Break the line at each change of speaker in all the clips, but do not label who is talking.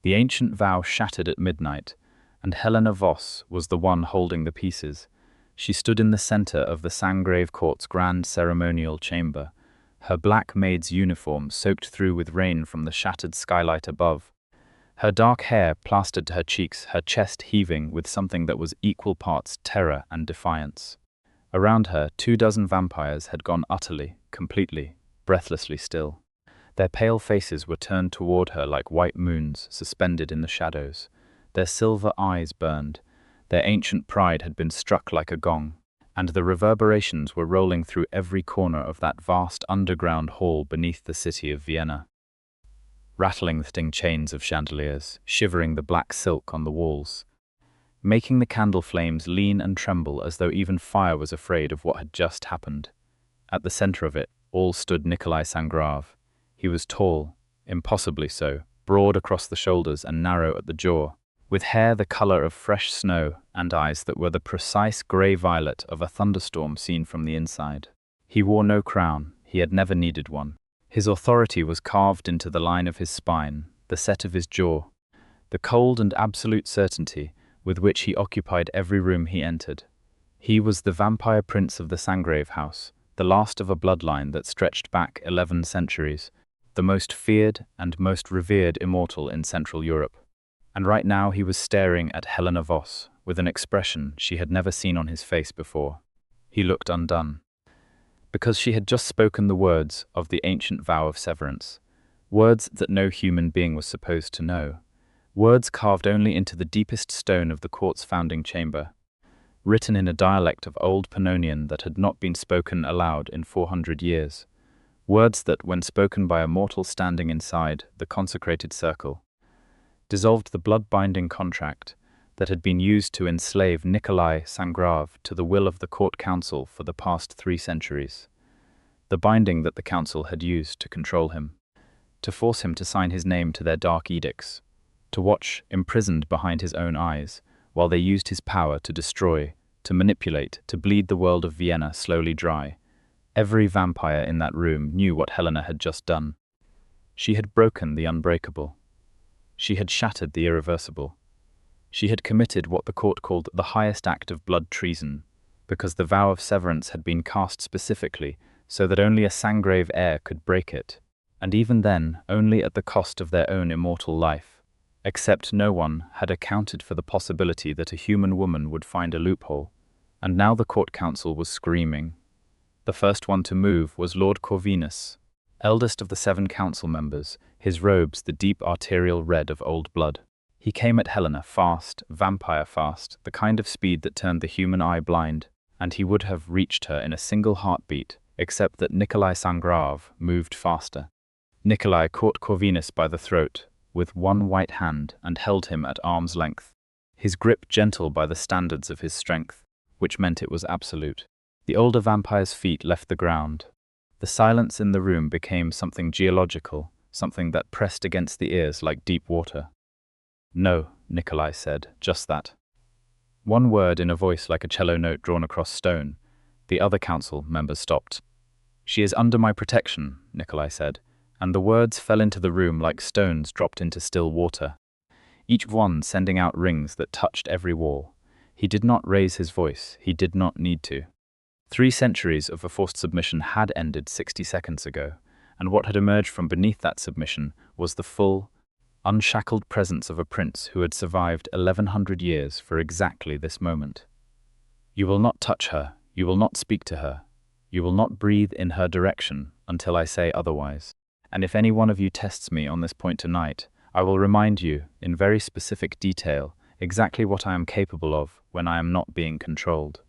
The ancient vow shattered at midnight, and Helena Voss was the one holding the pieces. She stood in the center of the Sangrave court's grand ceremonial chamber, her black maid's uniform soaked through with rain from the shattered skylight above. Her dark hair plastered to her cheeks, her chest heaving with something that was equal parts terror and defiance. Around her, 24 vampires had gone utterly, completely, breathlessly still. Their pale faces were turned toward her like white moons suspended in the shadows. Their silver eyes burned. Their ancient pride had been struck like a gong, and the reverberations were rolling through every corner of that vast underground hall beneath the city of Vienna, rattling the sting chains of chandeliers, shivering the black silk on the walls, making the candle flames lean and tremble as though even fire was afraid of what had just happened. At the center of it all stood Nikolai Sangrave. He was tall, impossibly so, broad across the shoulders and narrow at the jaw, with hair the color of fresh snow and eyes that were the precise grey-violet of a thunderstorm seen from the inside. He wore no crown, he had never needed one. His authority was carved into the line of his spine, the set of his jaw, the cold and absolute certainty with which he occupied every room he entered. He was the vampire prince of the Sangrave house, the last of a bloodline that stretched back 11 centuries, the most feared and most revered immortal in Central Europe. And right now he was staring at Helena Voss with an expression she had never seen on his face before. He looked undone, because she had just spoken the words of the ancient vow of severance, words that no human being was supposed to know, words carved only into the deepest stone of the court's founding chamber, written in a dialect of Old Pannonian that had not been spoken aloud in 400 years, words that, when spoken by a mortal standing inside the consecrated circle, dissolved the blood-binding contract that had been used to enslave Nikolai Sangrave to the will of the court council for the past 3 centuries, the binding that the council had used to control him, to force him to sign his name to their dark edicts, to watch, imprisoned behind his own eyes, while they used his power to destroy, to manipulate, to bleed the world of Vienna slowly dry. Every vampire in that room knew what Helena had just done. She had broken the unbreakable. She had shattered the irreversible. She had committed what the court called the highest act of blood treason, because the vow of severance had been cast specifically so that only a Sangrave heir could break it, and even then only at the cost of their own immortal life. Except no one had accounted for the possibility that a human woman would find a loophole, and now the court council was screaming. The first one to move was Lord Corvinus, eldest of the 7 council members, his robes the deep arterial red of old blood. He came at Helena fast, vampire fast, the kind of speed that turned the human eye blind, and he would have reached her in a single heartbeat, except that Nikolai Sangrave moved faster. Nikolai caught Corvinus by the throat with one white hand and held him at arm's length, his grip gentle by the standards of his strength, which meant it was absolute. The older vampire's feet left the ground. The silence in the room became something geological, something that pressed against the ears like deep water. "No," Nikolai said, "just that." One word in a voice like a cello note drawn across stone. The other council members stopped. "She is under my protection," Nikolai said, and the words fell into the room like stones dropped into still water, each one sending out rings that touched every wall. He did not raise his voice. He did not need to. 3 centuries of a forced submission had ended 60 seconds ago, and what had emerged from beneath that submission was the full, unshackled presence of a prince who had survived 1100 years for exactly this moment. "You will not touch her. You will not speak to her. You will not breathe in her direction until I say otherwise. And if any one of you tests me on this point tonight, I will remind you, in very specific detail, exactly what I am capable of when I am not being controlled."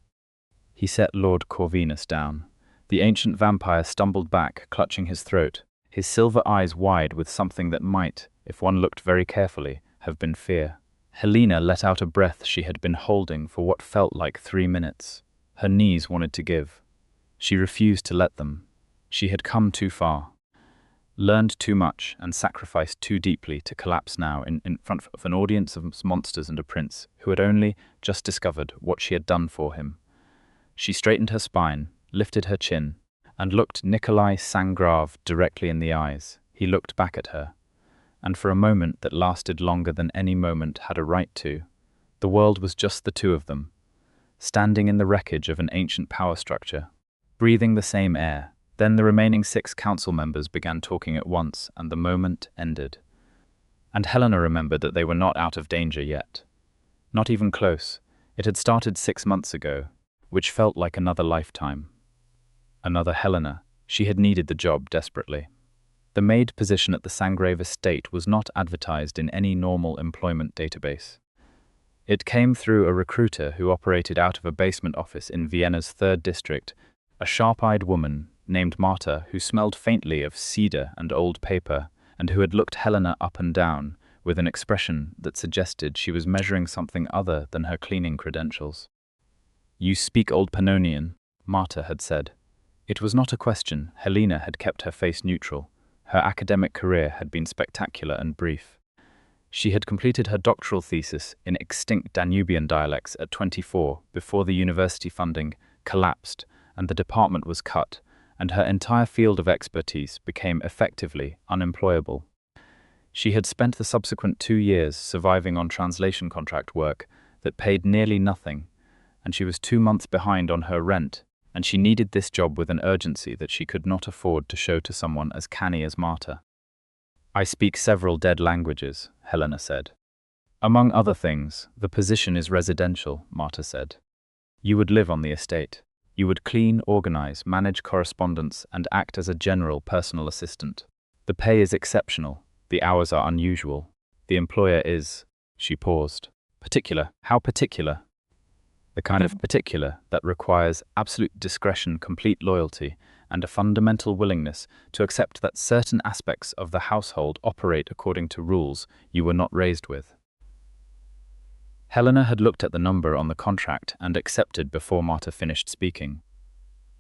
He set Lord Corvinus down. The ancient vampire stumbled back, clutching his throat, his silver eyes wide with something that might, if one looked very carefully, have been fear. Helena let out a breath she had been holding for what felt like 3 minutes. Her knees wanted to give. She refused to let them. She had come too far, learned too much, and sacrificed too deeply to collapse now in front of an audience of monsters and a prince who had only just discovered what she had done for him. She straightened her spine, lifted her chin, and looked Nikolai Sangrave directly in the eyes. He looked back at her, and for a moment that lasted longer than any moment had a right to, the world was just the two of them, standing in the wreckage of an ancient power structure, breathing the same air. Then the remaining 6 council members began talking at once, and the moment ended. And Helena remembered that they were not out of danger yet. Not even close. It had started 6 months ago, which felt like another lifetime. Another Helena. She had needed the job desperately. The maid position at the Sangrave estate was not advertised in any normal employment database. It came through a recruiter who operated out of a basement office in Vienna's 3rd district, a sharp-eyed woman named Marta who smelled faintly of cedar and old paper, and who had looked Helena up and down with an expression that suggested she was measuring something other than her cleaning credentials. "You speak Old Pannonian," Marta had said. It was not a question. Helena had kept her face neutral. Her academic career had been spectacular and brief. She had completed her doctoral thesis in extinct Danubian dialects at 24 before the university funding collapsed and the department was cut, and her entire field of expertise became effectively unemployable. She had spent the subsequent 2 years surviving on translation contract work that paid nearly nothing, and she was 2 months behind on her rent, and she needed this job with an urgency that she could not afford to show to someone as canny as Marta. "I speak several dead languages," Helena said. "Among other things, the position is residential," Marta said. "You would live on the estate. You would clean, organize, manage correspondence, and act as a general personal assistant. The pay is exceptional. The hours are unusual. The employer is—" She paused. "Particular. How particular?" "The kind of particular that requires absolute discretion, complete loyalty, and a fundamental willingness to accept that certain aspects of the household operate according to rules you were not raised with." Helena had looked at the number on the contract and accepted before Marta finished speaking.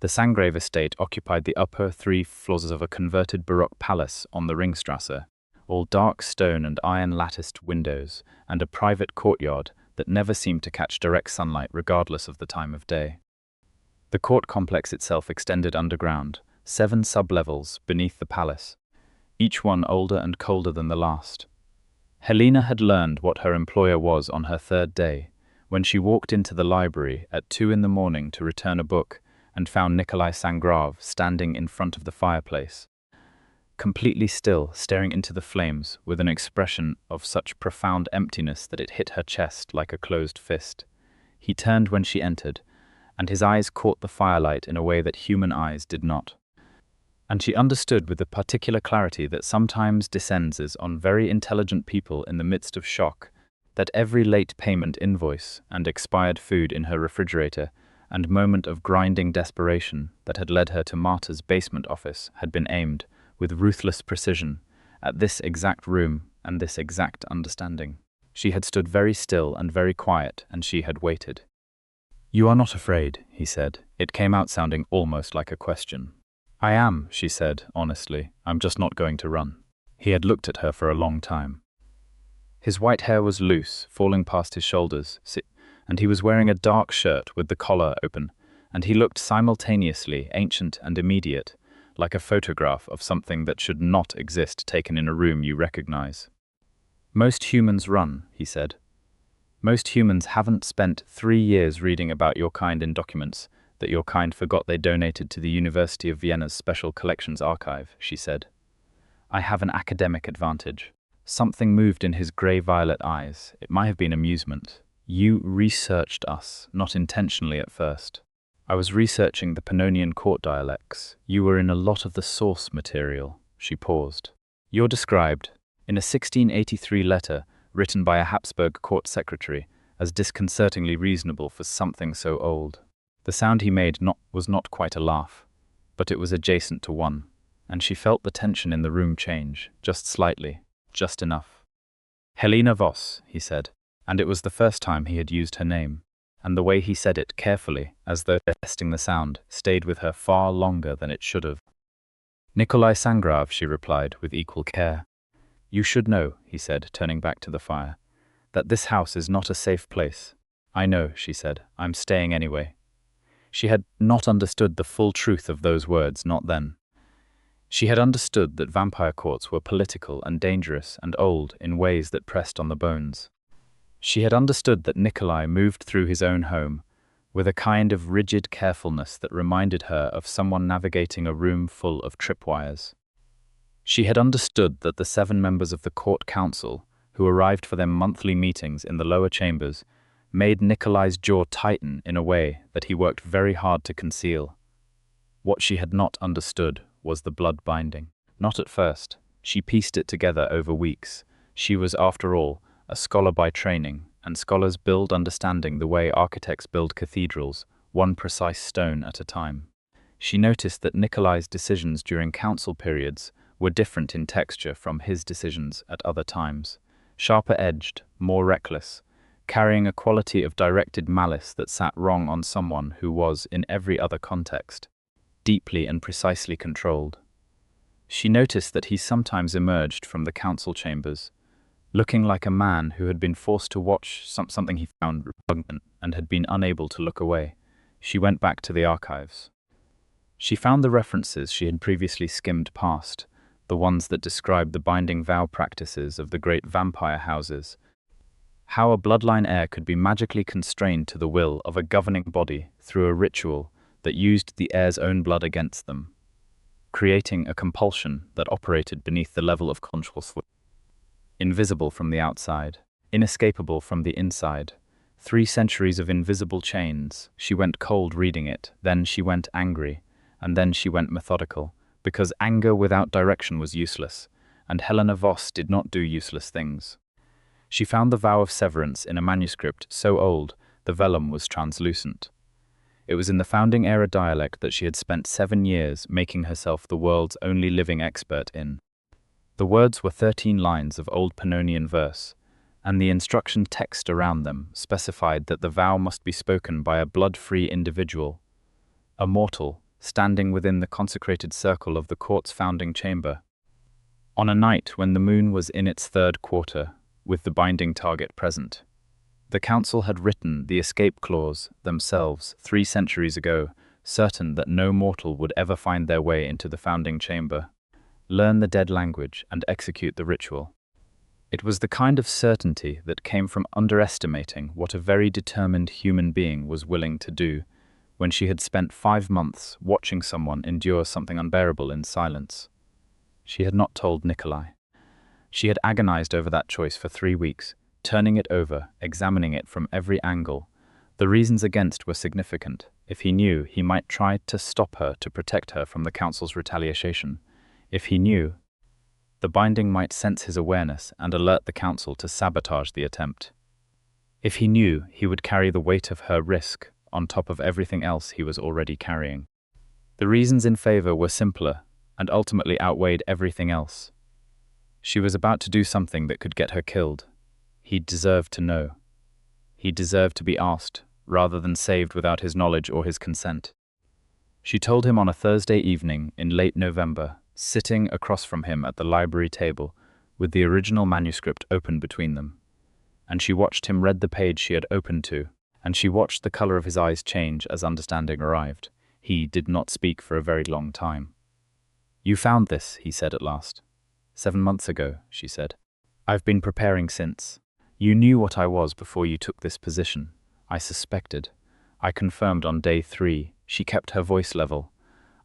The Sangrave estate occupied the upper 3 floors of a converted Baroque palace on the Ringstrasse, all dark stone and iron-latticed windows, and a private courtyard that never seemed to catch direct sunlight regardless of the time of day. The court complex itself extended underground, 7 sub-levels beneath the palace, each one older and colder than the last. Helena had learned what her employer was on her 3rd day, when she walked into the library at 2 in the morning to return a book and found Nikolai Sangrave standing in front of the fireplace, completely still, staring into the flames with an expression of such profound emptiness that it hit her chest like a closed fist. He turned when she entered, and his eyes caught the firelight in a way that human eyes did not. And she understood with the particular clarity that sometimes descends on very intelligent people in the midst of shock, that every late payment invoice and expired food in her refrigerator and moment of grinding desperation that had led her to Marta's basement office had been aimed, with ruthless precision, at this exact room and this exact understanding. She had stood very still and very quiet, and she had waited. "You are not afraid," he said. It came out sounding almost like a question. "I am," she said, honestly. "I'm just not going to run." He had looked at her for a long time. His white hair was loose, falling past his shoulders, and he was wearing a dark shirt with the collar open, and he looked simultaneously ancient and immediate, like a photograph of something that should not exist taken in a room you recognize. "Most humans run," he said. "Most humans haven't spent 3 years reading about your kind in documents that your kind forgot they donated to the University of Vienna's Special Collections Archive," she said. "I have an academic advantage." Something moved in his grey-violet eyes. It might have been amusement. "You researched us, not intentionally at first." "I was researching the Pannonian court dialects. You were in a lot of the source material." She paused. "You're described, in a 1683 letter written by a Habsburg court secretary, as disconcertingly reasonable for something so old." The sound he made was not quite a laugh, but it was adjacent to one, and she felt the tension in the room change, just slightly, just enough. "Helena Voss," he said, and it was the first time he had used her name, and the way he said it carefully, as though testing the sound, stayed with her far longer than it should have. "Nikolai Sangrave," she replied with equal care. "You should know," he said, turning back to the fire, "that this house is not a safe place." "I know," she said. "I'm staying anyway." She had not understood the full truth of those words, not then. She had understood that vampire courts were political and dangerous and old in ways that pressed on the bones. She had understood that Nikolai moved through his own home with a kind of rigid carefulness that reminded her of someone navigating a room full of tripwires. She had understood that the 7 members of the court council, who arrived for their monthly meetings in the lower chambers, made Nikolai's jaw tighten in a way that he worked very hard to conceal. What she had not understood was the blood binding. Not at first. She pieced it together over weeks. She was, after all, a scholar by training, and scholars build understanding the way architects build cathedrals, one precise stone at a time. She noticed that Nikolai's decisions during council periods were different in texture from his decisions at other times, sharper-edged, more reckless, carrying a quality of directed malice that sat wrong on someone who was, in every other context, deeply and precisely controlled. She noticed that he sometimes emerged from the council chambers, looking like a man who had been forced to watch something he found repugnant and had been unable to look away. She went back to the archives. She found the references she had previously skimmed past, the ones that described the binding vow practices of the great vampire houses, how a bloodline heir could be magically constrained to the will of a governing body through a ritual that used the heir's own blood against them, creating a compulsion that operated beneath the level of consciousness. Invisible from the outside, inescapable from the inside. 3 centuries of invisible chains. She went cold reading it, then she went angry, and then she went methodical, because anger without direction was useless, and Helena Voss did not do useless things. She found the vow of severance in a manuscript so old the vellum was translucent. It was in the founding era dialect that she had spent 7 years making herself the world's only living expert in. The words were 13 lines of old Pannonian verse, and the instruction text around them specified that the vow must be spoken by a blood-free individual, a mortal, standing within the consecrated circle of the court's founding chamber, on a night when the moon was in its 3rd quarter, with the binding target present. The council had written the escape clause themselves 3 centuries ago, certain that no mortal would ever find their way into the founding chamber, learn the dead language, and execute the ritual. It was the kind of certainty that came from underestimating what a very determined human being was willing to do when she had spent 5 months watching someone endure something unbearable in silence. She had not told Nikolai. She had agonized over that choice for 3 weeks, turning it over, examining it from every angle. The reasons against were significant. If he knew, he might try to stop her to protect her from the council's retaliation. If he knew, the binding might sense his awareness and alert the council to sabotage the attempt. If he knew, he would carry the weight of her risk on top of everything else he was already carrying. The reasons in favor were simpler and ultimately outweighed everything else. She was about to do something that could get her killed. He deserved to know. He deserved to be asked, rather than saved without his knowledge or his consent. She told him on a Thursday evening in late November, sitting across from him at the library table, with the original manuscript open between them. And she watched him read the page she had opened to, and she watched the color of his eyes change as understanding arrived. He did not speak for a very long time. "You found this," he said at last. 7 months ago," she said. "I've been preparing since. You knew what I was before you took this position. I suspected. I confirmed on day 3. She kept her voice level.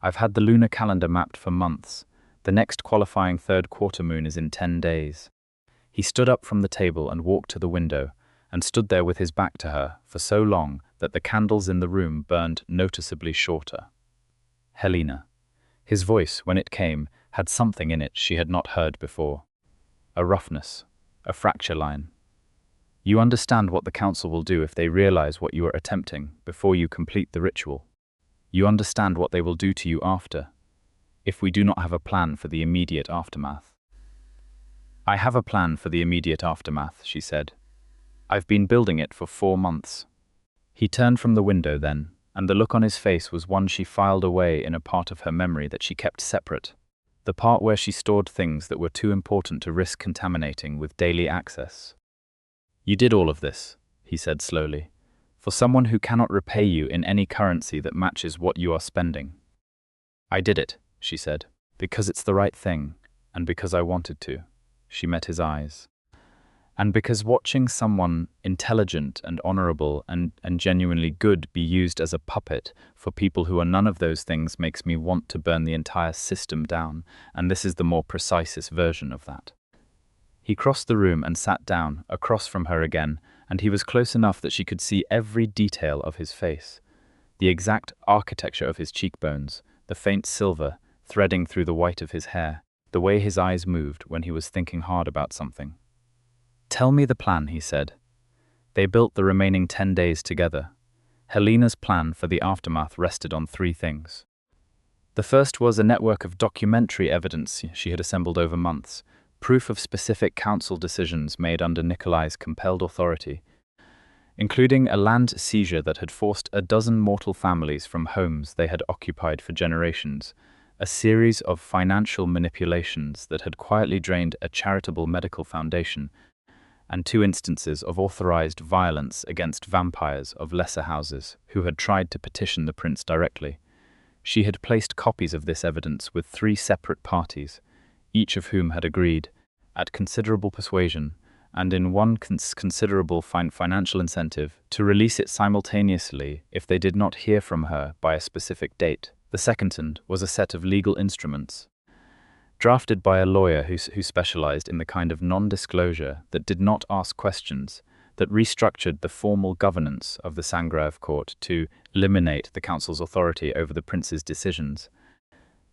I've had the lunar calendar mapped for months. The next qualifying 3rd quarter moon is in 10 days. He stood up from the table and walked to the window, and stood there with his back to her for so long that the candles in the room burned noticeably shorter. Helena. His voice, when it came, had something in it she had not heard before. A roughness, a fracture line. You understand what the council will do if they realize what you are attempting before you complete the ritual. You understand what they will do to you after, if we do not have a plan for the immediate aftermath. I have a plan for the immediate aftermath, she said. I've been building it for 4 months. He turned from the window then, and the look on his face was one she filed away in a part of her memory that she kept separate, the part where she stored things that were too important to risk contaminating with daily access. You did all of this, he said slowly, for someone who cannot repay you in any currency that matches what you are spending. I did it, she said. Because it's the right thing, and because I wanted to. She met his eyes. And because watching someone intelligent and honorable and genuinely good be used as a puppet for people who are none of those things makes me want to burn the entire system down, and this is the more precisest version of that. He crossed the room and sat down, across from her again, and he was close enough that she could see every detail of his face. The exact architecture of his cheekbones, the faint silver threading through the white of his hair, the way his eyes moved when he was thinking hard about something. "Tell me the plan," he said. They built the remaining 10 days together. Helena's plan for the aftermath rested on 3 things. The first was a network of documentary evidence she had assembled over months, proof of specific council decisions made under Nikolai's compelled authority, including a land seizure that had forced a dozen mortal families from homes they had occupied for generations, a series of financial manipulations that had quietly drained a charitable medical foundation, and 2 instances of authorized violence against vampires of lesser houses who had tried to petition the prince directly. She had placed copies of this evidence with 3 separate parties, each of whom had agreed, at considerable persuasion, and in one considerable financial incentive, to release it simultaneously if they did not hear from her by a specific date. The second was a set of legal instruments, drafted by a lawyer who specialized in the kind of non-disclosure that did not ask questions, that restructured the formal governance of the Sangrave court to eliminate the council's authority over the prince's decisions,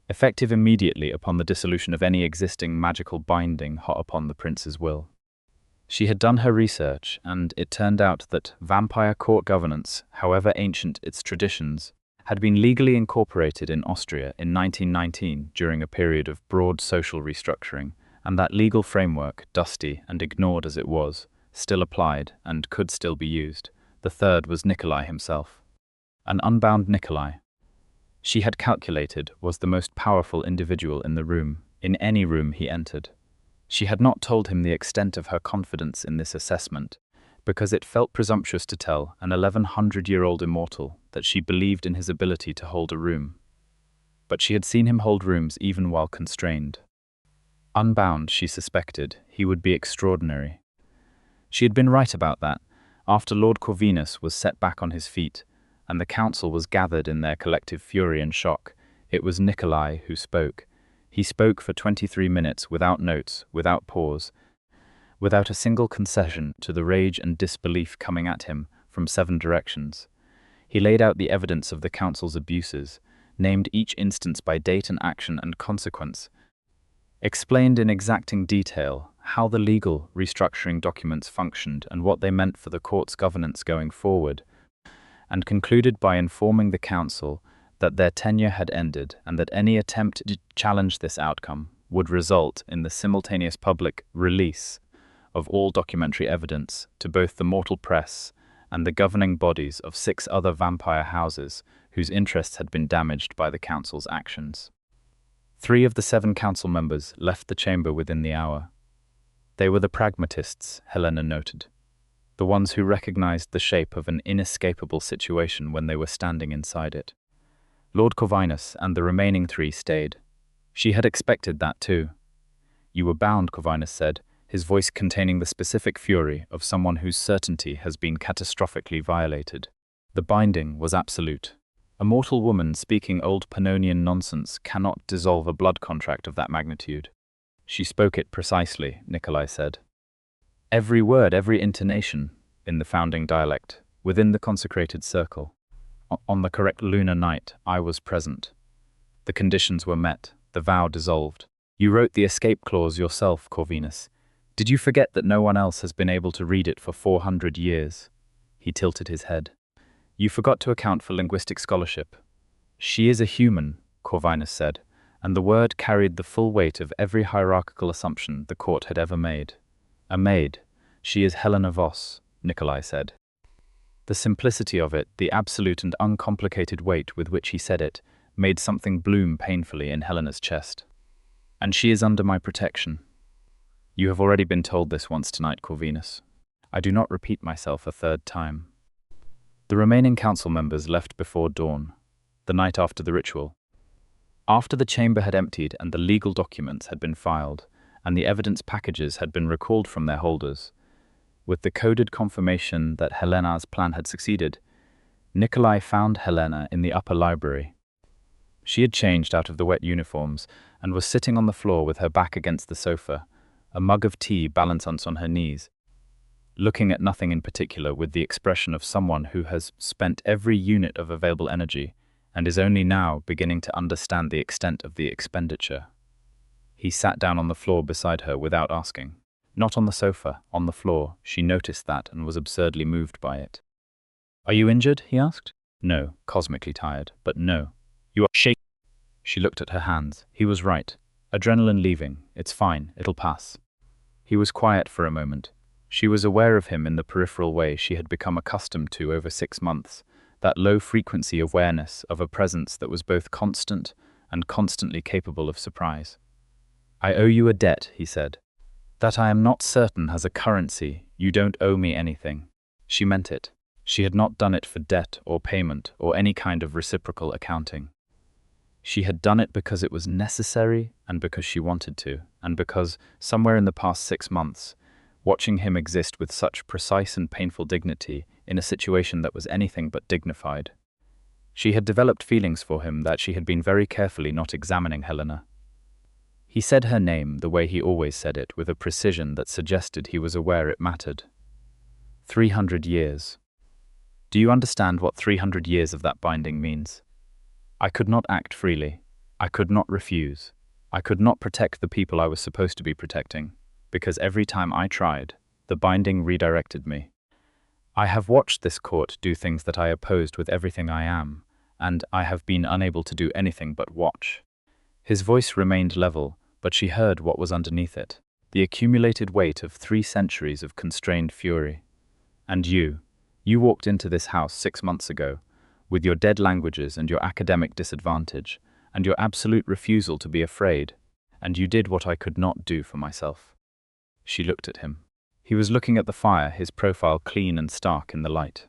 effective immediately upon the dissolution of any existing magical binding hot upon the prince's will. She had done her research, and it turned out that vampire court governance, however ancient its traditions, had been legally incorporated in Austria in 1919 during a period of broad social restructuring, and that legal framework, dusty and ignored as it was, still applied and could still be used. The third was Nikolai himself. An unbound Nikolai, she had calculated, was the most powerful individual in the room, in any room he entered. She had not told him the extent of her confidence in this assessment, because it felt presumptuous to tell an 1100-year-old immortal that she believed in his ability to hold a room. But she had seen him hold rooms even while constrained. Unbound, she suspected, he would be extraordinary. She had been right about that. After Lord Corvinus was set back on his feet, and the council was gathered in their collective fury and shock, it was Nikolai who spoke. He spoke for 23 minutes without notes, without pause, without a single concession to the rage and disbelief coming at him from 7 directions. He laid out the evidence of the council's abuses, named each instance by date and action and consequence, explained in exacting detail how the legal restructuring documents functioned and what they meant for the court's governance going forward, and concluded by informing the council that their tenure had ended and that any attempt to challenge this outcome would result in the simultaneous public release of all documentary evidence to both the mortal press and the governing bodies of 6 other vampire houses whose interests had been damaged by the council's actions. 3 of the 7 council members left the chamber within the hour. They were the pragmatists, Helena noted, the ones who recognized the shape of an inescapable situation when they were standing inside it. Lord Corvinus and the remaining 3 stayed. She had expected that too. "You were bound," Corvinus said, his voice containing the specific fury of someone whose certainty has been catastrophically violated. The binding was absolute. A mortal woman speaking old Pannonian nonsense cannot dissolve a blood contract of that magnitude. She spoke it precisely, Nikolai said. Every word, every intonation, in the founding dialect, within the consecrated circle. On the correct lunar night, I was present. The conditions were met, the vow dissolved. You wrote the escape clause yourself, Corvinus. Did you forget that no one else has been able to read it for 400 years? He tilted his head. You forgot to account for linguistic scholarship. She is a human, Corvinus said, and the word carried the full weight of every hierarchical assumption the court had ever made. A maid. She is Helena Voss, Nikolai said. The simplicity of it, the absolute and uncomplicated weight with which he said it, made something bloom painfully in Helena's chest. And she is under my protection. You have already been told this once tonight, Corvinus. I do not repeat myself a 3rd time. The remaining council members left before dawn, the night after the ritual. After the chamber had emptied and the legal documents had been filed, and the evidence packages had been recalled from their holders, with the coded confirmation that Helena's plan had succeeded, Nikolai found Helena in the upper library. She had changed out of the wet uniforms and was sitting on the floor with her back against the sofa, a mug of tea balanced on her knees, looking at nothing in particular with the expression of someone who has spent every unit of available energy and is only now beginning to understand the extent of the expenditure. He sat down on the floor beside her without asking. Not on the sofa, on the floor. She noticed that and was absurdly moved by it. "Are you injured?" he asked. "No, cosmically tired, but no. You are shaking." She looked at her hands. He was right. Adrenaline leaving. It's fine. It'll pass. He was quiet for a moment. She was aware of him in the peripheral way she had become accustomed to over 6 months, that low-frequency awareness of a presence that was both constant and constantly capable of surprise. "I owe you a debt," he said. "That I am not certain has a currency. You don't owe me anything." She meant it. She had not done it for debt or payment or any kind of reciprocal accounting. She had done it because it was necessary and because she wanted to, and because, somewhere in the past 6 months, watching him exist with such precise and painful dignity in a situation that was anything but dignified, she had developed feelings for him that she had been very carefully not examining Helena. He said her name the way he always said it, with a precision that suggested he was aware it mattered. 300 years. Do you understand what 300 years of that binding means? I could not act freely. I could not refuse. I could not protect the people I was supposed to be protecting, because every time I tried, the binding redirected me. I have watched this court do things that I opposed with everything I am, and I have been unable to do anything but watch. His voice remained level, but she heard what was underneath it, the accumulated weight of 3 centuries of constrained fury. And you walked into this house 6 months ago, with your dead languages and your academic disadvantage, and your absolute refusal to be afraid, and you did what I could not do for myself. She looked at him. He was looking at the fire, his profile clean and stark in the light.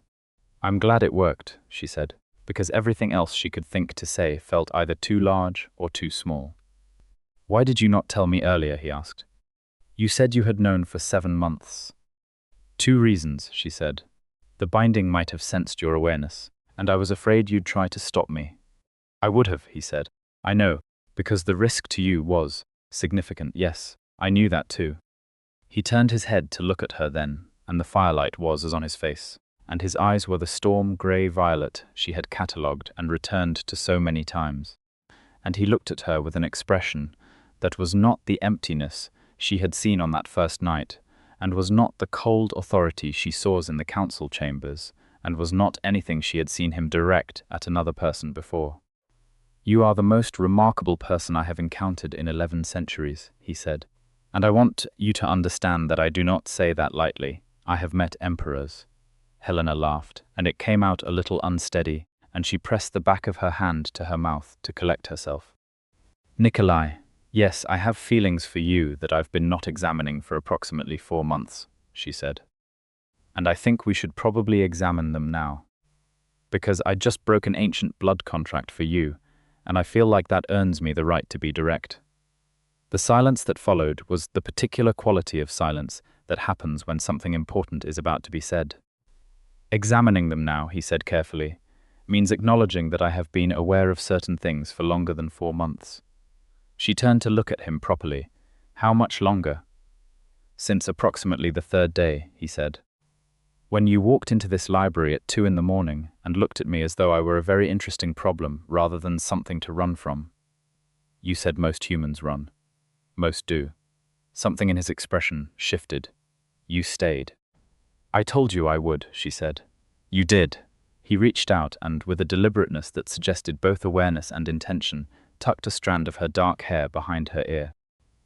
"I'm glad it worked," she said, because everything else she could think to say felt either too large or too small. "Why did you not tell me earlier?" he asked. "You said you had known for 7 months. 2 reasons, she said. "The binding might have sensed your awareness, and I was afraid you'd try to stop me." "I would have," he said. "I know, because the risk to you was significant. Yes, I knew that too." He turned his head to look at her then, and the firelight was as on his face, and his eyes were the storm grey-violet she had catalogued and returned to so many times. And he looked at her with an expression that was not the emptiness she had seen on that first night, and was not the cold authority she saw in the council chambers, and was not anything she had seen him direct at another person before. "You are the most remarkable person I have encountered in 11 centuries, he said. "And I want you to understand that I do not say that lightly. I have met emperors." Helena laughed, and it came out a little unsteady, and she pressed the back of her hand to her mouth to collect herself. "Nikolai, yes, I have feelings for you that I've been not examining for approximately 4 months, she said. "And I think we should probably examine them now. Because I just broke an ancient blood contract for you, and I feel like that earns me the right to be direct." The silence that followed was the particular quality of silence that happens when something important is about to be said. "Examining them now," he said carefully, "means acknowledging that I have been aware of certain things for longer than 4 months. She turned to look at him properly. "How much longer?" "Since approximately the 3rd day," he said. "When you walked into this library at 2 in the morning and looked at me as though I were a very interesting problem rather than something to run from. You said most humans run. Most do." Something in his expression shifted. "You stayed." "I told you I would," she said. "You did." He reached out and, with a deliberateness that suggested both awareness and intention, tucked a strand of her dark hair behind her ear.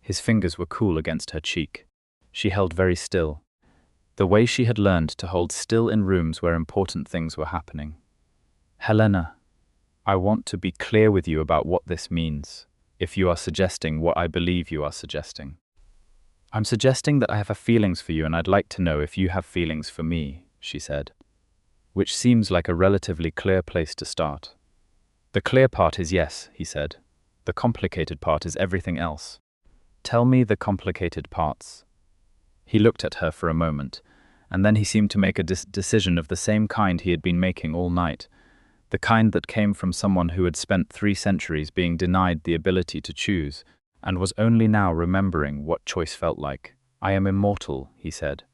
His fingers were cool against her cheek. She held very still, the way she had learned to hold still in rooms where important things were happening. "Helena, I want to be clear with you about what this means, if you are suggesting what I believe you are suggesting. I'm suggesting that I have feelings for you, and I'd like to know if you have feelings for me," she said, which seems like a relatively clear place to start. "The clear part is yes," he said. The complicated part is everything else. Tell me the complicated parts. He looked at her for a moment, and then he seemed to make a decision of the same kind he had been making all night, the kind that came from someone who had spent 3 centuries being denied the ability to choose, and was only now remembering what choice felt like. I am immortal, he said.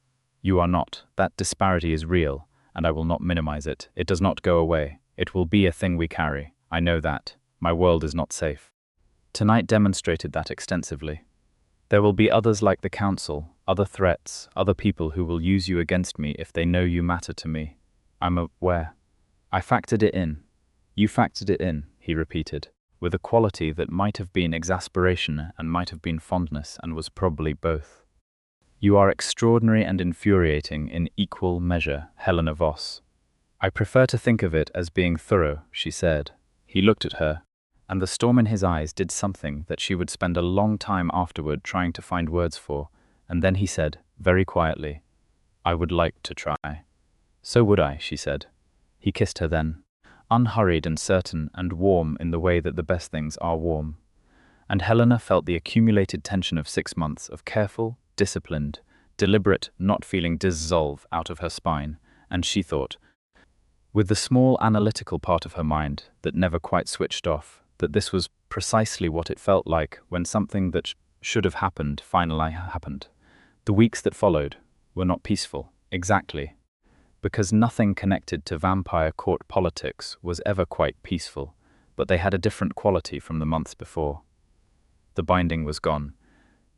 You are not. That disparity is real, and I will not minimize it. It does not go away. It will be a thing we carry. I know that. My world is not safe. Tonight demonstrated that extensively. There will be others like the Council, other threats, other people who will use you against me if they know you matter to me. I'm aware. I factored it in. You factored it in, he repeated, with a quality that might have been exasperation and might have been fondness and was probably both. You are extraordinary and infuriating in equal measure, Helena Voss. I prefer to think of it as being thorough, she said. He looked at her, and the storm in his eyes did something that she would spend a long time afterward trying to find words for, and then he said, very quietly, I would like to try. So would I, she said. He kissed her then, unhurried and certain and warm in the way that the best things are warm. And Helena felt the accumulated tension of 6 months of careful, disciplined, deliberate not feeling dissolve out of her spine, and she thought, with the small analytical part of her mind that never quite switched off, that this was precisely what it felt like when something that should have happened finally happened. The weeks that followed were not peaceful, exactly, because nothing connected to vampire court politics was ever quite peaceful, but they had a different quality from the months before. The binding was gone.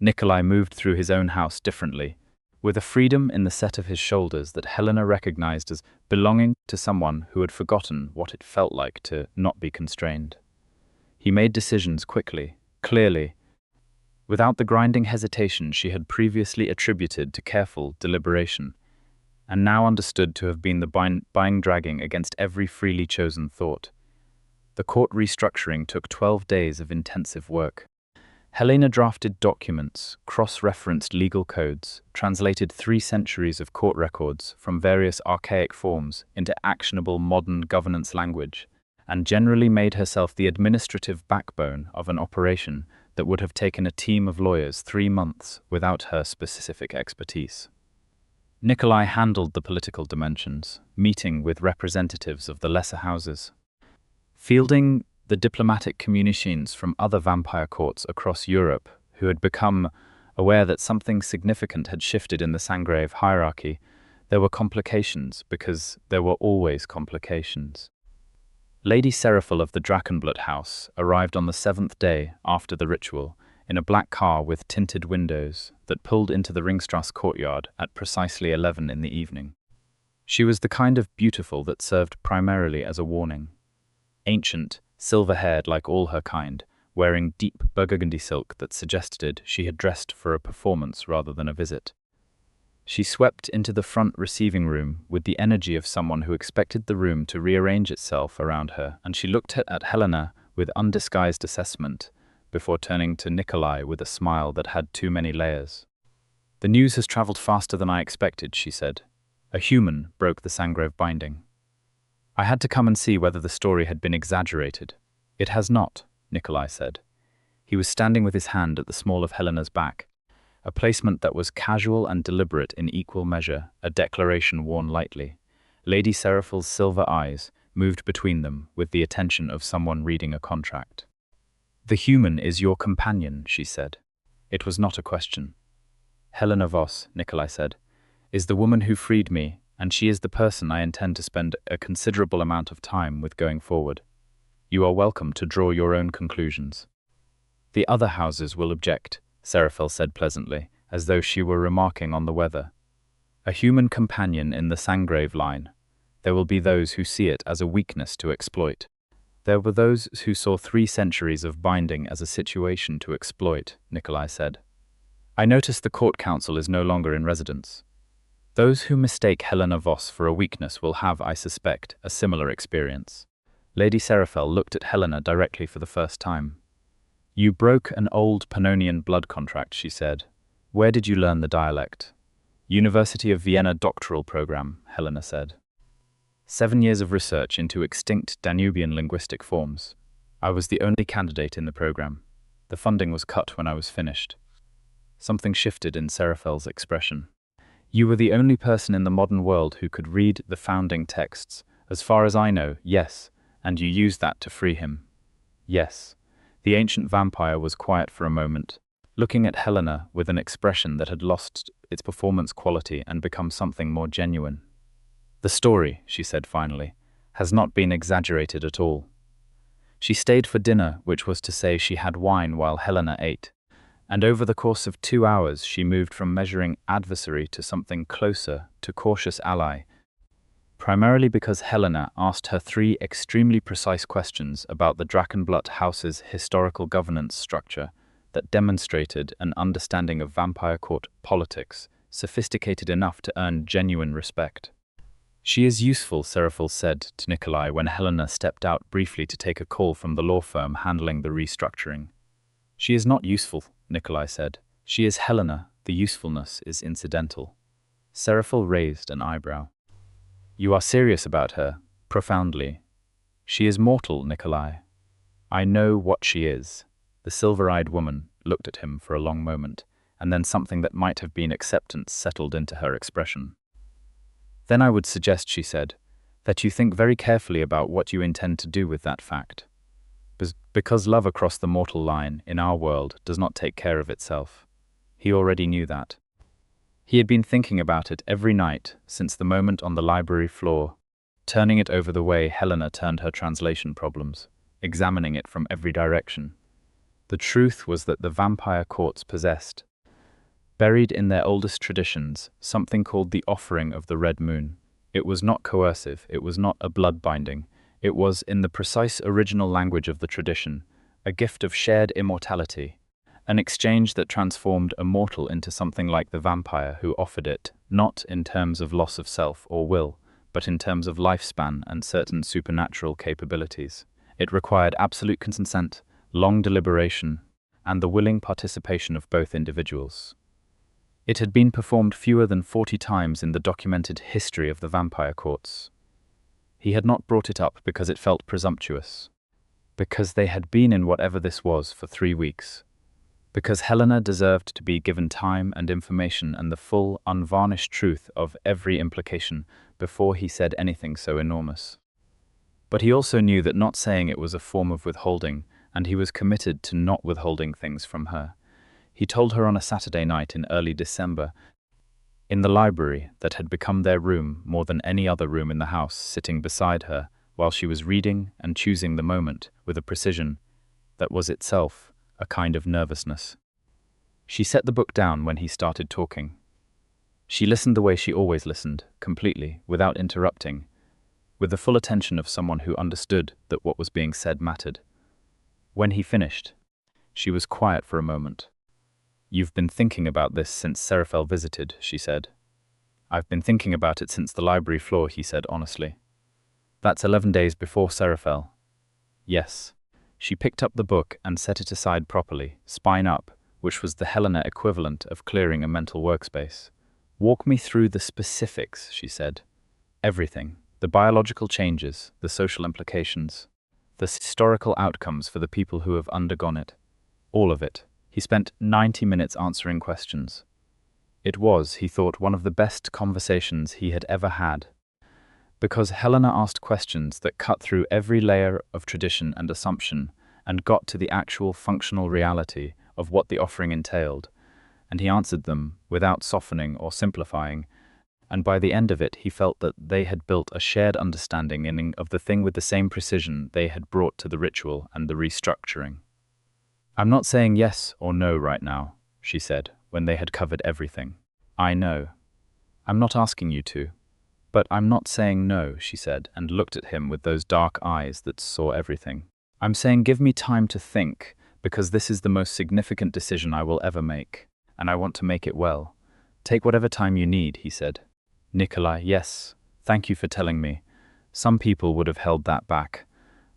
Nikolai moved through his own house differently, with a freedom in the set of his shoulders that Helena recognized as belonging to someone who had forgotten what it felt like to not be constrained. He made decisions quickly, clearly, without the grinding hesitation she had previously attributed to careful deliberation, and now understood to have been the buying dragging against every freely chosen thought. The court restructuring took 12 days of intensive work. Helena drafted documents, cross-referenced legal codes, translated 3 centuries of court records from various archaic forms into actionable modern governance language, and generally made herself the administrative backbone of an operation that would have taken a team of lawyers 3 months without her specific expertise. Nikolai handled the political dimensions, meeting with representatives of the lesser houses, fielding the diplomatic communications from other vampire courts across Europe who had become aware that something significant had shifted in the Sangrave hierarchy. There were complications because there were always complications. Lady Seraphil of the Drachenblut house arrived on the 7th day after the ritual in a black car with tinted windows that pulled into the Ringstrasse courtyard at precisely 11 in the evening. She was the kind of beautiful that served primarily as a warning. Ancient, silver-haired like all her kind, wearing deep burgundy silk that suggested she had dressed for a performance rather than a visit. She swept into the front receiving room with the energy of someone who expected the room to rearrange itself around her, and she looked at Helena with undisguised assessment, before turning to Nikolai with a smile that had too many layers. The news has traveled faster than I expected, she said. A human broke the Sangrave binding. I had to come and see whether the story had been exaggerated. It has not, Nikolai said. He was standing with his hand at the small of Helena's back, a placement that was casual and deliberate in equal measure, a declaration worn lightly. Lady Seraphil's silver eyes moved between them with the attention of someone reading a contract. The human is your companion, she said. It was not a question. Helena Voss, Nikolai said, is the woman who freed me, and she is the person I intend to spend a considerable amount of time with going forward. You are welcome to draw your own conclusions. The other houses will object, Seraphil said pleasantly, as though she were remarking on the weather. A human companion in the Sangrave line. There will be those who see it as a weakness to exploit. There were those who saw 3 centuries of binding as a situation to exploit, Nikolai said. I notice the court council is no longer in residence. Those who mistake Helena Voss for a weakness will have, I suspect, a similar experience. Lady Seraphil looked at Helena directly for the first time. You broke an old Pannonian blood contract, she said. Where did you learn the dialect? University of Vienna doctoral program, Helena said. 7 years of research into extinct Danubian linguistic forms. I was the only candidate in the program. The funding was cut when I was finished. Something shifted in Seraphel's expression. You were the only person in the modern world who could read the founding texts. As far as I know, yes, and you used that to free him. Yes. The ancient vampire was quiet for a moment, looking at Helena with an expression that had lost its performance quality and become something more genuine. The story, she said finally, has not been exaggerated at all. She stayed for dinner, which was to say she had wine while Helena ate, and over the course of 2 hours she moved from measuring adversary to something closer to cautious ally, primarily because Helena asked her 3 extremely precise questions about the Drachenblut house's historical governance structure that demonstrated an understanding of vampire court politics, sophisticated enough to earn genuine respect. She is useful, Seraphil said to Nikolai when Helena stepped out briefly to take a call from the law firm handling the restructuring. She is not useful, Nikolai said. She is Helena, the usefulness is incidental. Seraphil raised an eyebrow. You are serious about her, profoundly. She is mortal, Nikolai. I know what she is. The silver-eyed woman looked at him for a long moment, and then something that might have been acceptance settled into her expression. Then I would suggest, she said, that you think very carefully about what you intend to do with that fact. Because love across the mortal line in our world does not take care of itself. He already knew that. He had been thinking about it every night since the moment on the library floor, turning it over the way Helena turned her translation problems, examining it from every direction. The truth was that the vampire courts possessed, buried in their oldest traditions, something called the offering of the red moon. It was not coercive, it was not a blood binding, it was, in the precise original language of the tradition, a gift of shared immortality, an exchange that transformed a mortal into something like the vampire who offered it, not in terms of loss of self or will, but in terms of lifespan and certain supernatural capabilities. It required absolute consent, long deliberation, and the willing participation of both individuals. It had been performed fewer than 40 times in the documented history of the vampire courts. He had not brought it up because it felt presumptuous, because they had been in whatever this was for 3 weeks, because Helena deserved to be given time and information and the full, unvarnished truth of every implication before he said anything so enormous. But he also knew that not saying it was a form of withholding, and he was committed to not withholding things from her. He told her on a Saturday night in early December, in the library that had become their room more than any other room in the house, sitting beside her while she was reading and choosing the moment with a precision that was itself a kind of nervousness. She set the book down when he started talking. She listened the way she always listened, completely, without interrupting, with the full attention of someone who understood that what was being said mattered. When he finished, she was quiet for a moment. You've been thinking about this since Seraphel visited, she said. I've been thinking about it since the library floor, he said honestly. That's 11 days before Seraphel. Yes. She picked up the book and set it aside properly, spine up, which was the Helena equivalent of clearing a mental workspace. Walk me through the specifics, she said. Everything. The biological changes, the social implications, the historical outcomes for the people who have undergone it. All of it. He spent 90 minutes answering questions. It was, he thought, one of the best conversations he had ever had, because Helena asked questions that cut through every layer of tradition and assumption and got to the actual functional reality of what the offering entailed, and he answered them without softening or simplifying, and by the end of it he felt that they had built a shared understanding of the thing with the same precision they had brought to the ritual and the restructuring. I'm not saying yes or no right now, she said, when they had covered everything. I know. I'm not asking you to. But I'm not saying no, she said, and looked at him with those dark eyes that saw everything. I'm saying give me time to think, because this is the most significant decision I will ever make, and I want to make it well. Take whatever time you need, he said. Nikolai, yes, thank you for telling me. Some people would have held that back.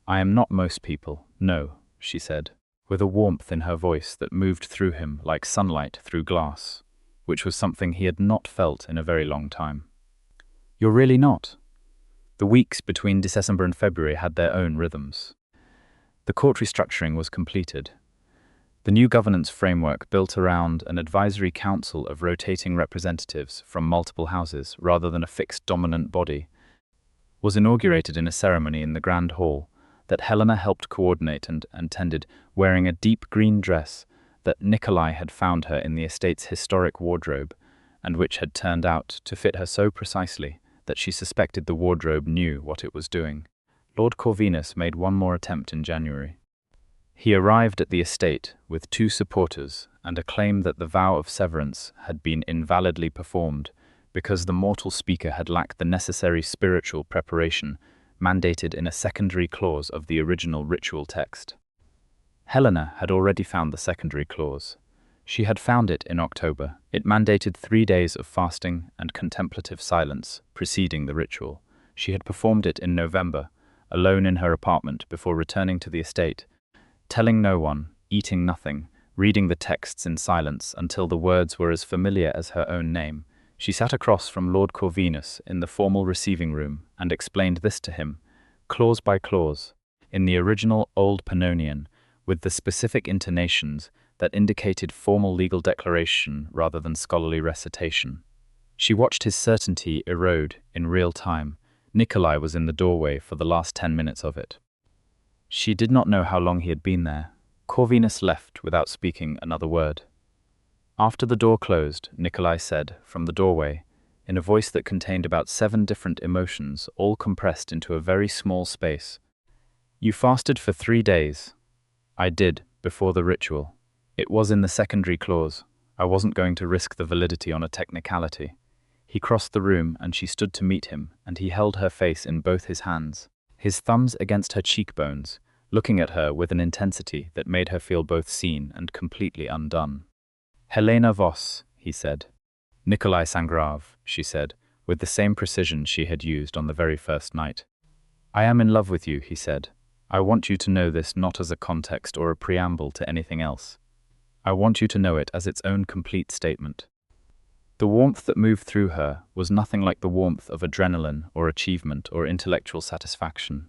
I am not most people, no, she said, with a warmth in her voice that moved through him like sunlight through glass, which was something he had not felt in a very long time. You're really not. The weeks between December and February had their own rhythms. The court restructuring was completed. The new governance framework, built around an advisory council of rotating representatives from multiple houses rather than a fixed dominant body, was inaugurated in a ceremony in the Grand Hall that Helena helped coordinate and attended, wearing a deep green dress that Nikolai had found her in the estate's historic wardrobe, and which had turned out to fit her so precisely that she suspected the wardrobe knew what it was doing. Lord Corvinus made one more attempt in January. He arrived at the estate with 2 supporters and a claim that the vow of severance had been invalidly performed because the mortal speaker had lacked the necessary spiritual preparation mandated in a secondary clause of the original ritual text. Helena had already found the secondary clause. She had found it in October. It mandated 3 days of fasting and contemplative silence preceding the ritual. She had performed it in November, alone in her apartment before returning to the estate, telling no one, eating nothing, reading the texts in silence until the words were as familiar as her own name. She sat across from Lord Corvinus in the formal receiving room and explained this to him, clause by clause, in the original Old Pannonian, with the specific intonations that indicated formal legal declaration rather than scholarly recitation. She watched his certainty erode in real time. Nikolai was in the doorway for the last 10 minutes of it. She did not know how long he had been there. Corvinus left without speaking another word. After the door closed, Nikolai said, from the doorway, in a voice that contained about 7 different emotions, all compressed into a very small space, "You fasted for 3 days. I did, before the ritual. It was in the secondary clause. I wasn't going to risk the validity on a technicality." He crossed the room and she stood to meet him, and he held her face in both his hands, his thumbs against her cheekbones, looking at her with an intensity that made her feel both seen and completely undone. "Helena Voss," he said. "Nikolai Sangrave," she said, with the same precision she had used on the very first night. "I am in love with you," he said. "I want you to know this not as a context or a preamble to anything else. I want you to know it as its own complete statement." The warmth that moved through her was nothing like the warmth of adrenaline or achievement or intellectual satisfaction.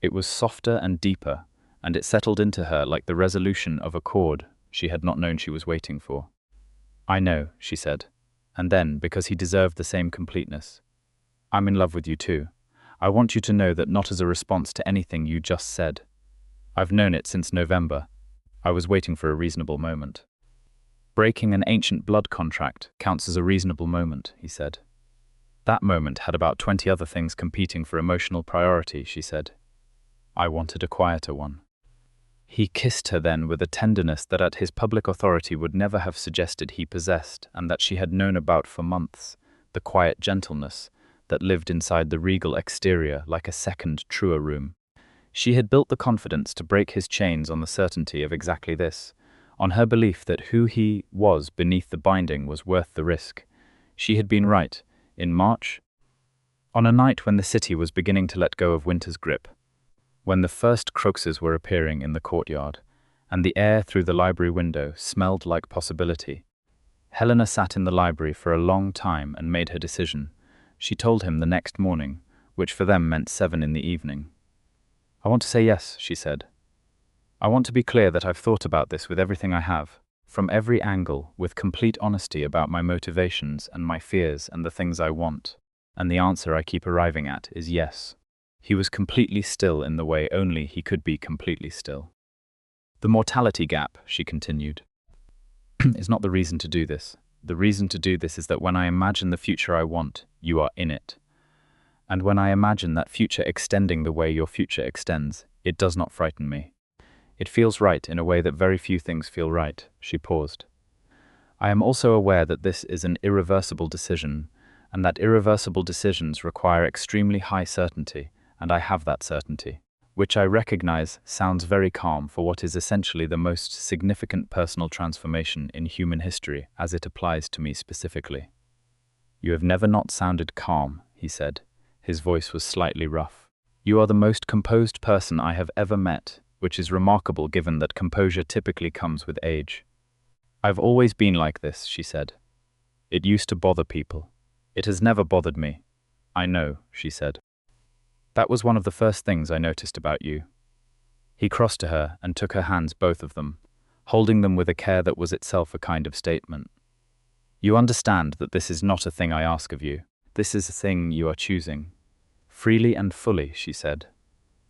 It was softer and deeper, and it settled into her like the resolution of a chord she had not known she was waiting for. "I know," she said, and then, because he deserved the same completeness, "I'm in love with you too. I want you to know that not as a response to anything you just said. I've known it since November. I was waiting for a reasonable moment." "Breaking an ancient blood contract counts as a reasonable moment," he said. "That moment had about 20 other things competing for emotional priority," she said. "I wanted a quieter one." He kissed her then with a tenderness that at his public authority would never have suggested he possessed, and that she had known about for months, the quiet gentleness that lived inside the regal exterior like a second, truer room. She had built the confidence to break his chains on the certainty of exactly this, on her belief that who he was beneath the binding was worth the risk. She had been right. In March, on a night when the city was beginning to let go of winter's grip, when the first crocuses were appearing in the courtyard, and the air through the library window smelled like possibility, Helena sat in the library for a long time and made her decision. She told him the next morning, which for them meant 7 in the evening. "I want to say yes," she said. "I want to be clear that I've thought about this with everything I have, from every angle, with complete honesty about my motivations and my fears and the things I want, and the answer I keep arriving at is yes." He was completely still in the way only he could be completely still. "The mortality gap," she continued, "is not the reason to do this. The reason to do this is that when I imagine the future I want, you are in it. And when I imagine that future extending the way your future extends, it does not frighten me. It feels right in a way that very few things feel right." She paused. "I am also aware that this is an irreversible decision, and that irreversible decisions require extremely high certainty, and I have that certainty, which I recognize sounds very calm for what is essentially the most significant personal transformation in human history as it applies to me specifically." "You have never not sounded calm," he said. His voice was slightly rough. "You are the most composed person I have ever met, which is remarkable given that composure typically comes with age." "I've always been like this," she said. "It used to bother people. It has never bothered me." "I know," she said. "That was one of the first things I noticed about you." He crossed to her and took her hands, both of them, holding them with a care that was itself a kind of statement. You understand that this is not a thing I ask of you. This is a thing you are choosing. Freely and fully, she said.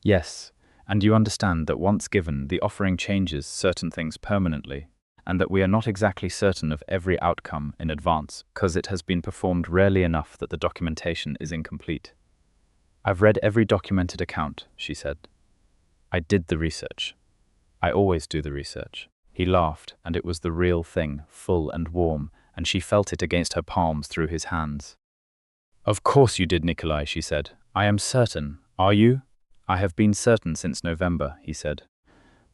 Yes, and you understand that once given, the offering changes certain things permanently, and that we are not exactly certain of every outcome in advance, because it has been performed rarely enough that the documentation is incomplete. I've read every documented account, she said. I did the research. I always do the research. He laughed, and it was the real thing, full and warm, and she felt it against her palms through his hands. Of course you did, Nikolai, she said. I am certain. Are you? I have been certain since November, he said.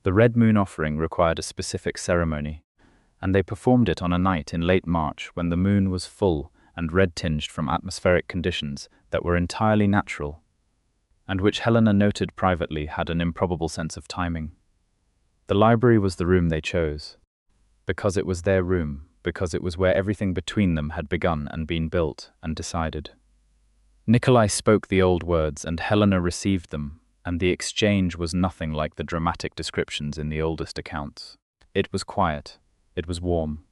The Red Moon offering required a specific ceremony, and they performed it on a night in late March when the moon was full and red-tinged from atmospheric conditions that were entirely natural, and which Helena noted privately had an improbable sense of timing. The library was the room they chose, because it was their room, because it was where everything between them had begun and been built and decided. Nikolai spoke the old words, and Helena received them, and the exchange was nothing like the dramatic descriptions in the oldest accounts. It was quiet. It was warm.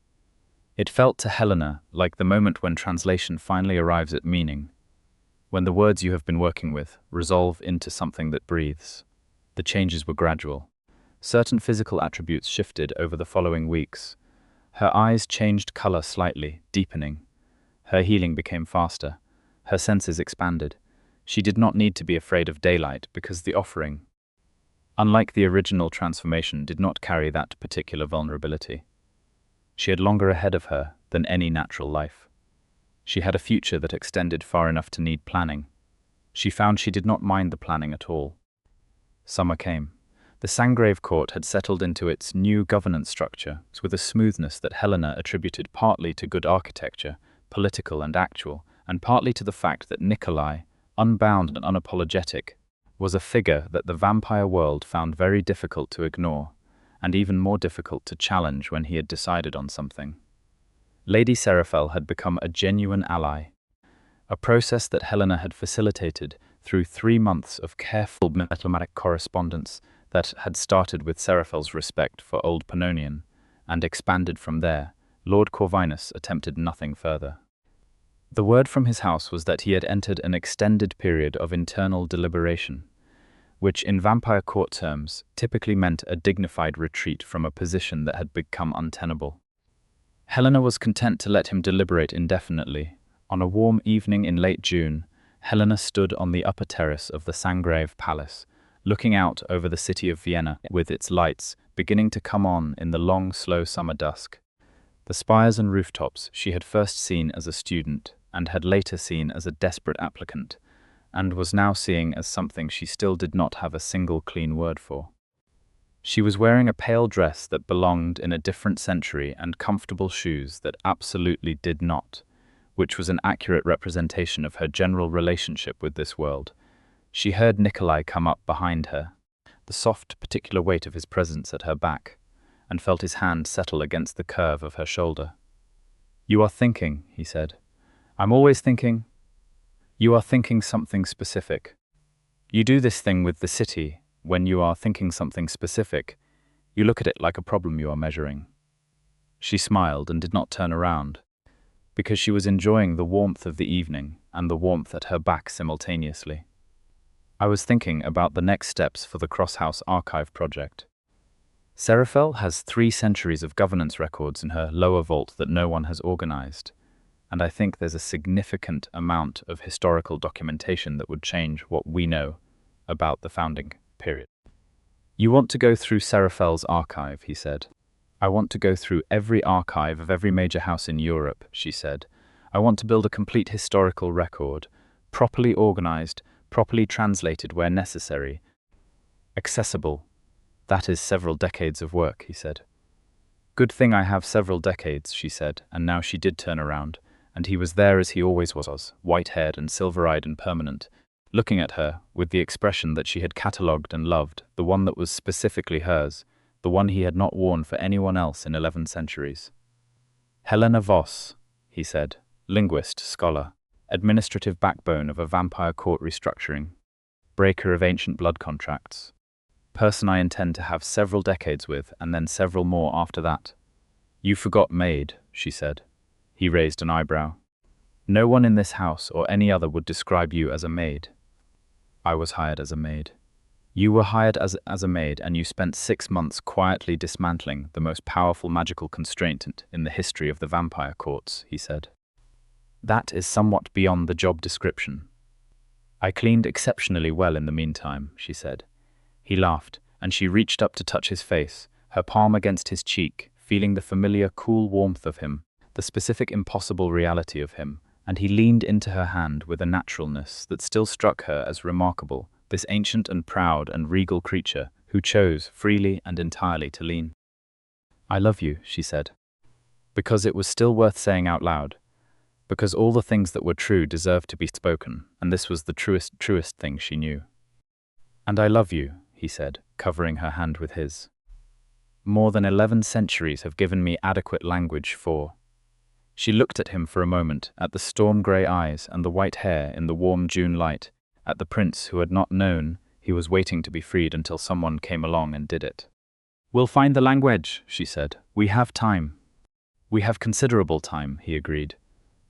It felt to Helena like the moment when translation finally arrives at meaning, when the words you have been working with resolve into something that breathes. The changes were gradual. Certain physical attributes shifted over the following weeks. Her eyes changed color slightly, deepening. Her healing became faster. Her senses expanded. She did not need to be afraid of daylight because the offering, unlike the original transformation, did not carry that particular vulnerability. She had longer ahead of her than any natural life. She had a future that extended far enough to need planning. She found she did not mind the planning at all. Summer came. The Sangrave court had settled into its new governance structure with a smoothness that Helena attributed partly to good architecture, political and actual, and partly to the fact that Nikolai, unbound and unapologetic, was a figure that the vampire world found very difficult to ignore, and even more difficult to challenge when he had decided on something. Lady Seraphel had become a genuine ally, a process that Helena had facilitated through 3 months of careful diplomatic correspondence that had started with Seraphel's respect for Old Pannonian, and expanded from there. Lord Corvinus attempted nothing further. The word from his house was that he had entered an extended period of internal deliberation, which in vampire court terms typically meant a dignified retreat from a position that had become untenable. Helena was content to let him deliberate indefinitely. On a warm evening in late June, Helena stood on the upper terrace of the Sangrave Palace, looking out over the city of Vienna with its lights beginning to come on in the long, slow summer dusk. The spires and rooftops she had first seen as a student and had later seen as a desperate applicant, and was now seeing as something she still did not have a single clean word for. She was wearing a pale dress that belonged in a different century and comfortable shoes that absolutely did not, which was an accurate representation of her general relationship with this world. She heard Nikolai come up behind her, the soft, particular weight of his presence at her back, and felt his hand settle against the curve of her shoulder. "You are thinking," he said. "I'm always thinking." "You are thinking something specific. You do this thing with the city. When you are thinking something specific, you look at it like a problem you are measuring." She smiled and did not turn around, because she was enjoying the warmth of the evening and the warmth at her back simultaneously. "I was thinking about the next steps for the Crosshouse Archive project. Seraphel has 3 centuries of governance records in her lower vault that no one has organized, and I think there's a significant amount of historical documentation that would change what we know about the founding period." "You want to go through Seraphel's archive," he said. "I want to go through every archive of every major house in Europe," she said. "I want to build a complete historical record, properly organized, properly translated where necessary, accessible. That is several decades of work," he said. "Good thing I have several decades," she said, and now she did turn around, and he was there as he always was, white-haired and silver-eyed and permanent, looking at her with the expression that she had catalogued and loved, the one that was specifically hers, the one he had not worn for anyone else in 11 centuries. "Helena Voss," he said, linguist, scholar, administrative backbone of a vampire court restructuring, breaker of ancient blood contracts, person I intend to have several decades with, and then several more after that." "You forgot Maid," she said. He raised an eyebrow. "No one in this house or any other would describe you as a maid." "I was hired as a maid." "You were hired as a maid, and you spent 6 months quietly dismantling the most powerful magical constraint in the history of the vampire courts," he said. "That is somewhat beyond the job description." "I cleaned exceptionally well in the meantime," she said. He laughed, and she reached up to touch his face, her palm against his cheek, feeling the familiar cool warmth of him, the specific impossible reality of him, and he leaned into her hand with a naturalness that still struck her as remarkable, this ancient and proud and regal creature who chose freely and entirely to lean. "I love you," she said, because it was still worth saying out loud, because all the things that were true deserved to be spoken, and this was the truest thing she knew. "And I love you," he said, covering her hand with his. "More than 11 centuries have given me adequate language for—" She looked at him for a moment, at the storm-grey eyes and the white hair in the warm June light, at the prince who had not known he was waiting to be freed until someone came along and did it. "We'll find the language," she said. "We have time." "We have considerable time," he agreed.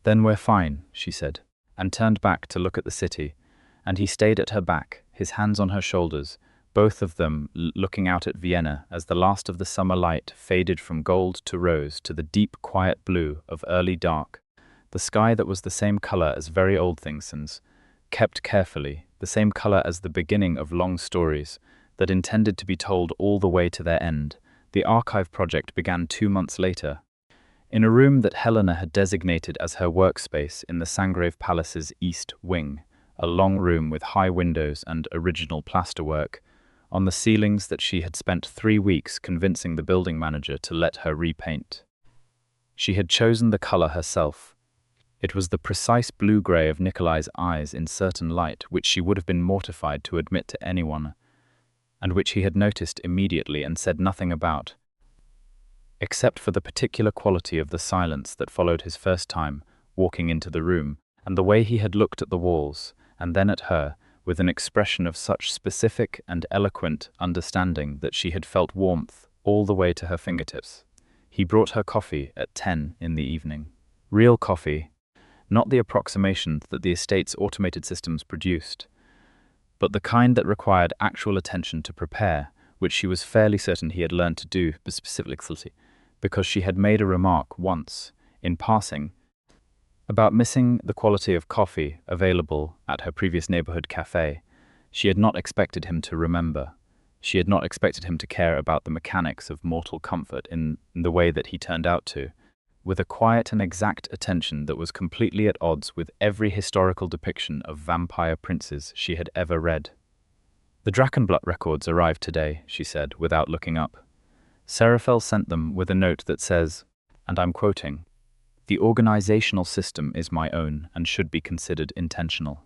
"Then we're fine," she said, and turned back to look at the city, and he stayed at her back, his hands on her shoulders, both of them looking out at Vienna as the last of the summer light faded from gold to rose to the deep, quiet blue of early dark, the sky that was the same color as very old things, kept carefully, the same color as the beginning of long stories that intended to be told all the way to their end. The archive project began 2 months later, in a room that Helena had designated as her workspace in the Sangrave Palace's east wing, a long room with high windows and original plasterwork on the ceilings that she had spent 3 weeks convincing the building manager to let her repaint. She had chosen the color herself. It was the precise blue-gray of Nikolai's eyes in certain light, which she would have been mortified to admit to anyone, and which he had noticed immediately and said nothing about, except for the particular quality of the silence that followed his first time walking into the room, and the way he had looked at the walls, and then at her, with an expression of such specific and eloquent understanding that she had felt warmth all the way to her fingertips. He brought her coffee at 10 in the evening. Real coffee, not the approximation that the estate's automated systems produced, but the kind that required actual attention to prepare, which she was fairly certain he had learned to do specifically, because she had made a remark once, in passing, about missing the quality of coffee available at her previous neighborhood cafe. She had not expected him to remember. She had not expected him to care about the mechanics of mortal comfort in the way that he turned out to, with a quiet and exact attention that was completely at odds with every historical depiction of vampire princes she had ever read. "The Drachenblatt records arrived today," she said, without looking up. "Serafel sent them with a note that says, and I'm quoting, 'The organizational system is my own and should be considered intentional.'"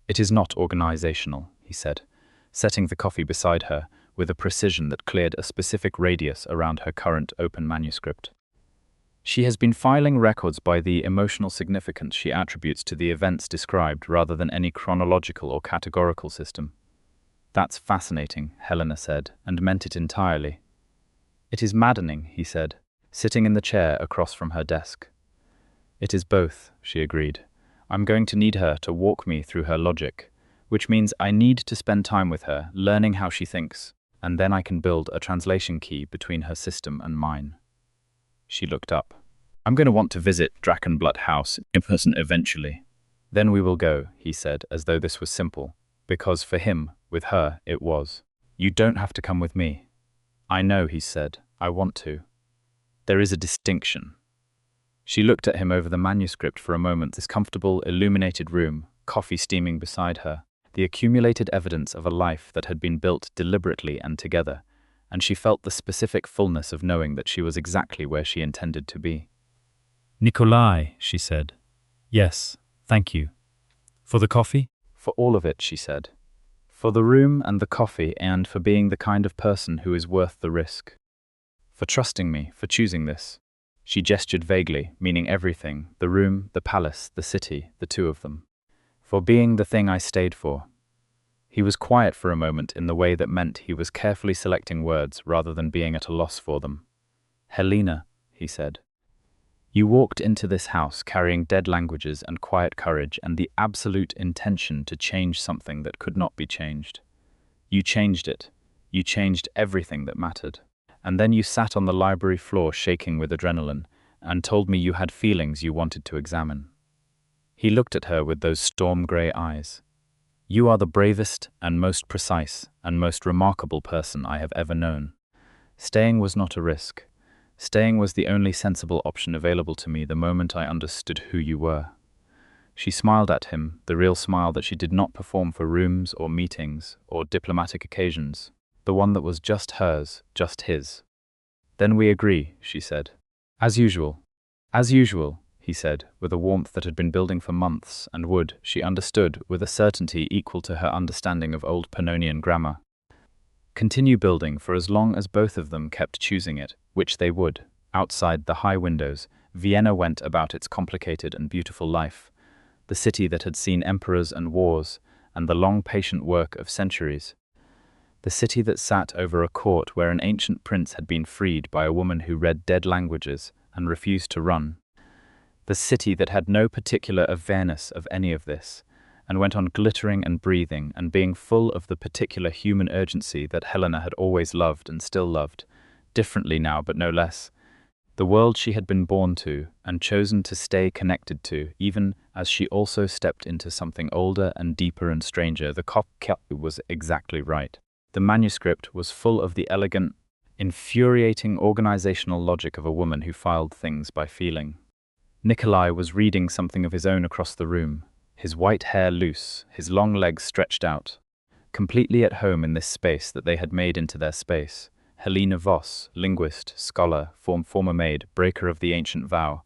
"It is not organizational," he said, setting the coffee beside her with a precision that cleared a specific radius around her current open manuscript. "She has been filing records by the emotional significance she attributes to the events described rather than any chronological or categorical system." "That's fascinating," Helena said, and meant it entirely. "It is maddening," he said, sitting in the chair across from her desk. "It is both," she agreed. "I'm going to need her to walk me through her logic, which means I need to spend time with her, learning how she thinks, and then I can build a translation key between her system and mine." She looked up. "I'm going to want to visit Drachenblatt House in person eventually. Then we will go," he said, as though this was simple, because for him, with her, it was. "You don't have to come with me." "I know," he said. "I want to. There is a distinction." She looked at him over the manuscript for a moment, this comfortable, illuminated room, coffee steaming beside her, the accumulated evidence of a life that had been built deliberately and together, and she felt the specific fullness of knowing that she was exactly where she intended to be. "Nikolai," she said. "Yes, thank you. For the coffee?" "For all of it," she said. "For the room and the coffee, and for being the kind of person who is worth the risk. For trusting me, for choosing this." She gestured vaguely, meaning everything, the room, the palace, the city, the two of them. "For being the thing I stayed for." He was quiet for a moment in the way that meant he was carefully selecting words rather than being at a loss for them. "Helena," he said, "you walked into this house carrying dead languages and quiet courage and the absolute intention to change something that could not be changed. You changed it. You changed everything that mattered. And then you sat on the library floor shaking with adrenaline and told me you had feelings you wanted to examine." He looked at her with those storm-grey eyes. "You are the bravest and most precise and most remarkable person I have ever known. Staying was not a risk. Staying was the only sensible option available to me the moment I understood who you were." She smiled at him, the real smile that she did not perform for rooms or meetings or diplomatic occasions, the one that was just hers, just his. "Then we agree," she said. "As usual." "As usual," he said, with a warmth that had been building for months and would, she understood, with a certainty equal to her understanding of old Pannonian grammar, continue building for as long as both of them kept choosing it, which they would. Outside the high windows, Vienna went about its complicated and beautiful life, the city that had seen emperors and wars, and the long patient work of centuries. The city that sat over a court where an ancient prince had been freed by a woman who read dead languages and refused to run. The city that had no particular awareness of any of this, and went on glittering and breathing and being full of the particular human urgency that Helena had always loved and still loved, differently now but no less. The world she had been born to and chosen to stay connected to, even as she also stepped into something older and deeper and stranger. The copy was exactly right. The manuscript was full of the elegant, infuriating organizational logic of a woman who filed things by feeling. Nikolai was reading something of his own across the room, his white hair loose, his long legs stretched out, completely at home in this space that they had made into their space. Helena Voss, linguist, scholar, former maid, breaker of the ancient vow,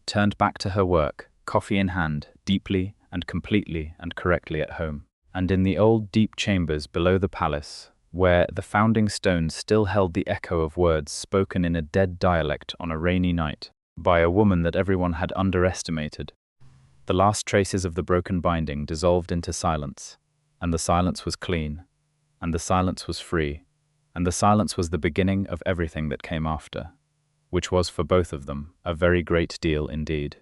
turned back to her work, coffee in hand, deeply and completely and correctly at home. And in the old deep chambers below the palace, where the founding stones still held the echo of words spoken in a dead dialect on a rainy night, by a woman that everyone had underestimated, the last traces of the broken binding dissolved into silence, and the silence was clean, and the silence was free, and the silence was the beginning of everything that came after, which was for both of them a very great deal indeed.